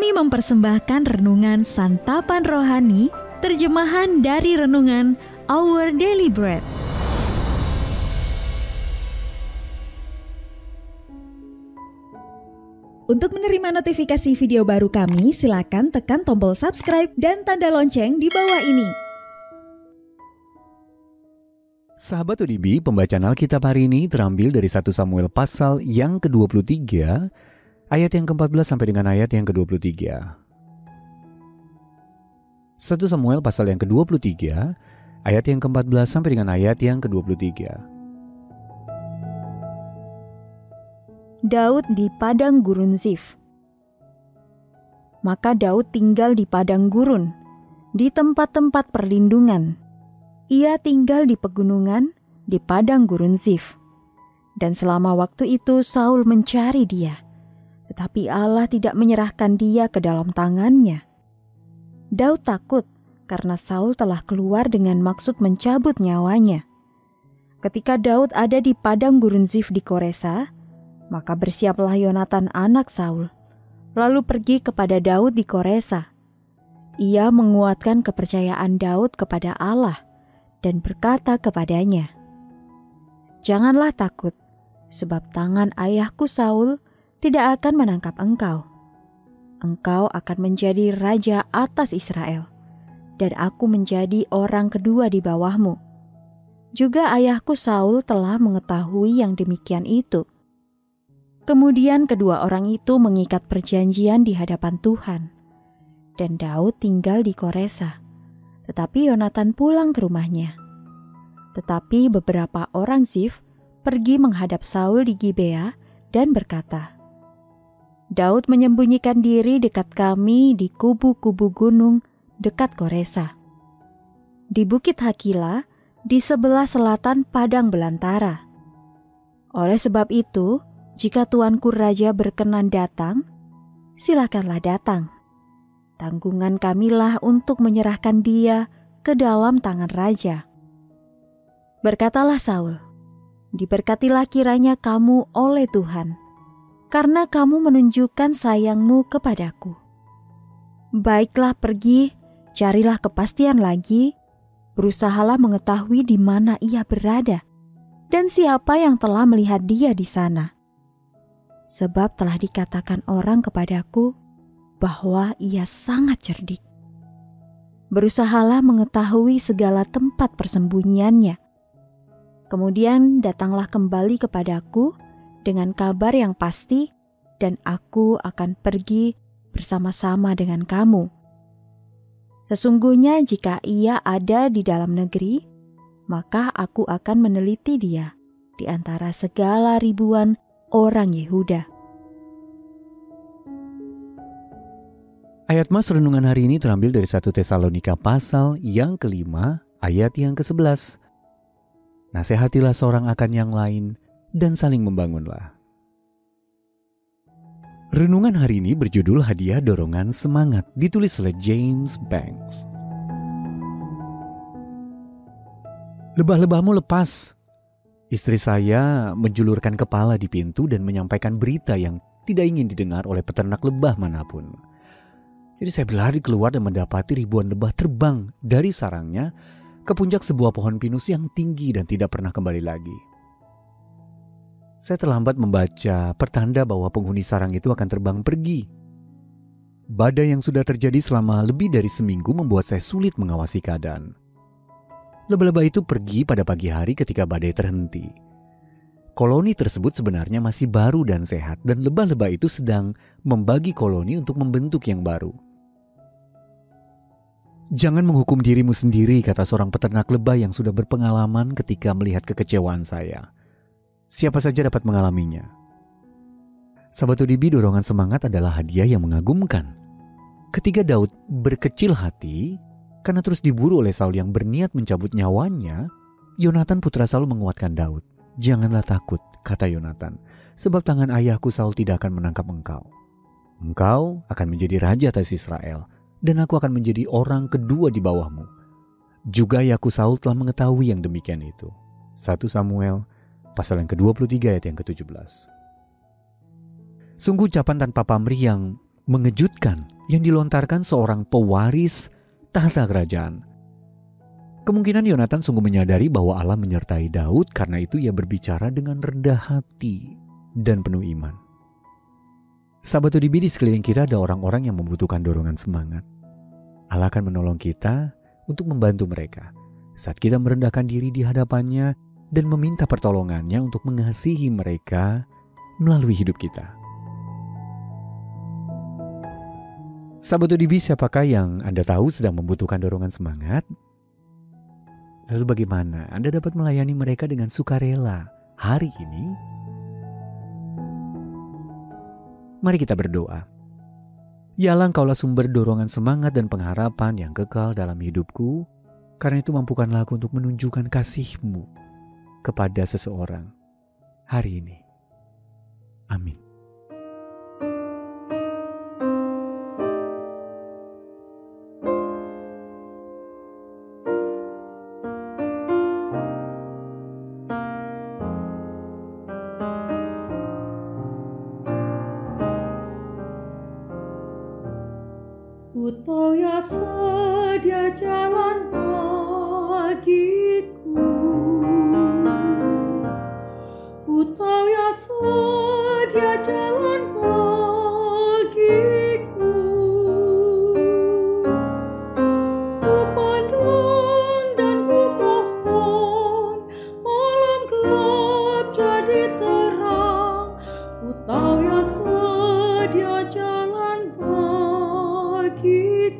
Kami mempersembahkan renungan Santapan Rohani, terjemahan dari renungan Our Daily Bread. Untuk menerima notifikasi video baru kami, silakan tekan tombol subscribe dan tanda lonceng di bawah ini. Sahabat ODB, pembacaan Alkitab hari ini terambil dari 1 Samuel pasal yang ke-23, ayat yang ke-14 sampai dengan ayat yang ke-23. 1 Samuel pasal yang ke-23, ayat yang ke-14 sampai dengan ayat yang ke-23. Daud di padang gurun Zif. Maka Daud tinggal di padang gurun, di tempat-tempat perlindungan. Ia tinggal di pegunungan, di padang gurun Zif. Dan selama waktu itu Saul mencari dia, tetapi Allah tidak menyerahkan dia ke dalam tangannya. Daud takut karena Saul telah keluar dengan maksud mencabut nyawanya. Ketika Daud ada di padang gurun Zif di Koresa, maka bersiaplah Yonatan anak Saul, lalu pergi kepada Daud di Koresa. Ia menguatkan kepercayaan Daud kepada Allah dan berkata kepadanya, "Janganlah takut, sebab tangan ayahku Saul tidak akan menangkap engkau. Engkau akan menjadi raja atas Israel, dan aku menjadi orang kedua di bawahmu." Juga ayahku Saul telah mengetahui yang demikian itu. Kemudian kedua orang itu mengikat perjanjian di hadapan Tuhan, dan Daud tinggal di Koresa, tetapi Yonatan pulang ke rumahnya. Tetapi beberapa orang Zif pergi menghadap Saul di Gibea dan berkata, "Daud menyembunyikan diri dekat kami di kubu-kubu gunung dekat Koresa, di Bukit Hakila, di sebelah selatan padang belantara. Oleh sebab itu, jika tuanku raja berkenan datang, silakanlah datang. Tanggungan kamilah untuk menyerahkan dia ke dalam tangan raja." Berkatalah Saul, "Diberkatilah kiranya kamu oleh Tuhan, karena kamu menunjukkan sayangmu kepadaku. Baiklah, pergi, carilah kepastian lagi, berusahalah mengetahui di mana ia berada, dan siapa yang telah melihat dia di sana. Sebab telah dikatakan orang kepadaku bahwa ia sangat cerdik. Berusahalah mengetahui segala tempat persembunyiannya. Kemudian datanglah kembali kepadaku dengan kabar yang pasti, dan aku akan pergi bersama-sama dengan kamu. Sesungguhnya jika ia ada di dalam negeri, maka aku akan meneliti dia di antara segala ribuan orang Yehuda." Ayat Mas renungan hari ini terambil dari 1 Tesalonika pasal yang ke-5, ayat yang ke-11. Nasihatilah seorang akan yang lain dan saling membangunlah. Renungan hari ini berjudul Hadiah Dorongan Semangat, ditulis oleh James Banks. Lebah-lebahmu lepas. Istri saya menjulurkan kepala di pintu dan menyampaikan berita yang tidak ingin didengar oleh peternak lebah manapun. Jadi saya berlari keluar dan mendapati ribuan lebah terbang dari sarangnya ke puncak sebuah pohon pinus yang tinggi dan tidak pernah kembali lagi. Saya terlambat membaca pertanda bahwa penghuni sarang itu akan terbang pergi. Badai yang sudah terjadi selama lebih dari seminggu membuat saya sulit mengawasi keadaan. Lebah-lebah itu pergi pada pagi hari ketika badai terhenti. Koloni tersebut sebenarnya masih baru dan sehat, dan lebah-lebah itu sedang membagi koloni untuk membentuk yang baru. "Jangan menghukum dirimu sendiri," kata seorang peternak lebah yang sudah berpengalaman ketika melihat kekecewaan saya. "Siapa saja dapat mengalaminya." Sahabat ODB, dorongan semangat adalah hadiah yang mengagumkan. Ketika Daud berkecil hati karena terus diburu oleh Saul yang berniat mencabut nyawanya, Yonatan putra Saul menguatkan Daud. "Janganlah takut," kata Yonatan, "sebab tangan ayahku Saul tidak akan menangkap engkau. Engkau akan menjadi raja atas Israel, dan aku akan menjadi orang kedua di bawahmu. Juga ayahku Saul telah mengetahui yang demikian itu." 1 Samuel pasal yang ke-23 ayat yang ke-17. Sungguh ucapan tanpa pamrih yang mengejutkan yang dilontarkan seorang pewaris tahta kerajaan. Kemungkinan Yonatan sungguh menyadari bahwa Allah menyertai Daud, karena itu ia berbicara dengan rendah hati dan penuh iman. Sahabat ODB, di sekeliling kita ada orang-orang yang membutuhkan dorongan semangat. Allah akan menolong kita untuk membantu mereka saat kita merendahkan diri di hadapannya dan meminta pertolongannya untuk mengasihi mereka melalui hidup kita. Sahabat ODB, siapakah yang Anda tahu sedang membutuhkan dorongan semangat? Lalu bagaimana Anda dapat melayani mereka dengan sukarela hari ini? Mari kita berdoa. Ya Allah, Engkaulah sumber dorongan semangat dan pengharapan yang kekal dalam hidupku. Karena itu mampukanlah aku untuk menunjukkan kasih-Mu kepada seseorang hari ini. Amin. Ku tahu ya sedia jalan bagiku, ku tahu ya sedia jalan bagiku. Ku pandang dan ku mohon, malam gelap jadi terang. Ku tahu ya sedia jalan bagiku.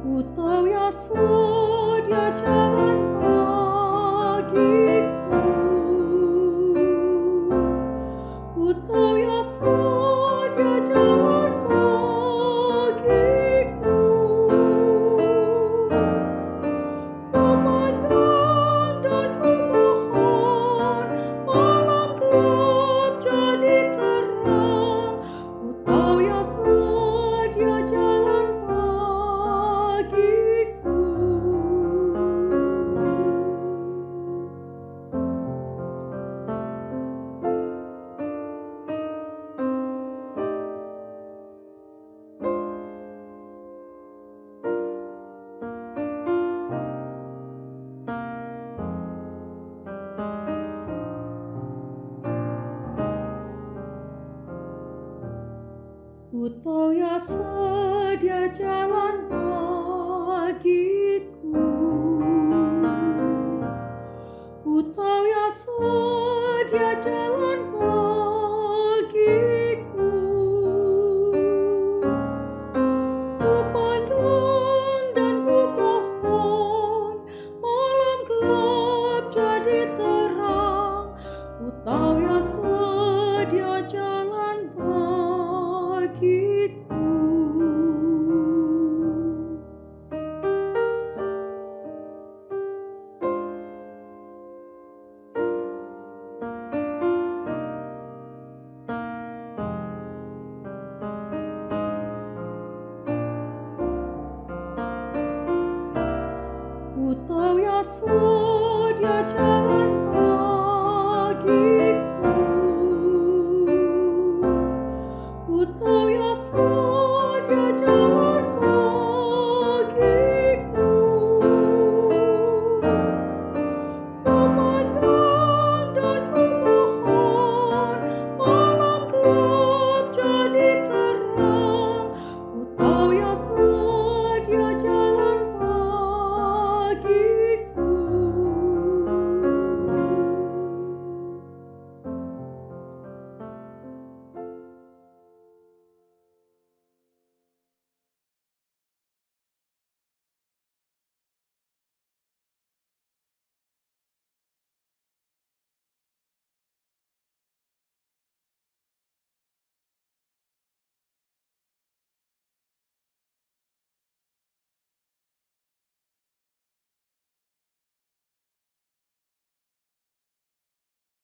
Ku tahu ya sedia jalan bagiku, ku tahu ya sedia jalan bagiku. Ku pandang dan ku mohon, malam gelap jadi terang. Ku tahu ya sedia jalan bagiku. Ku tahu ya sedia jalan bagiku, ku tahu ya sedia jalan bagiku. Ku pandang dan ku mohon, malam gelap jadi terang. Ku tahu ya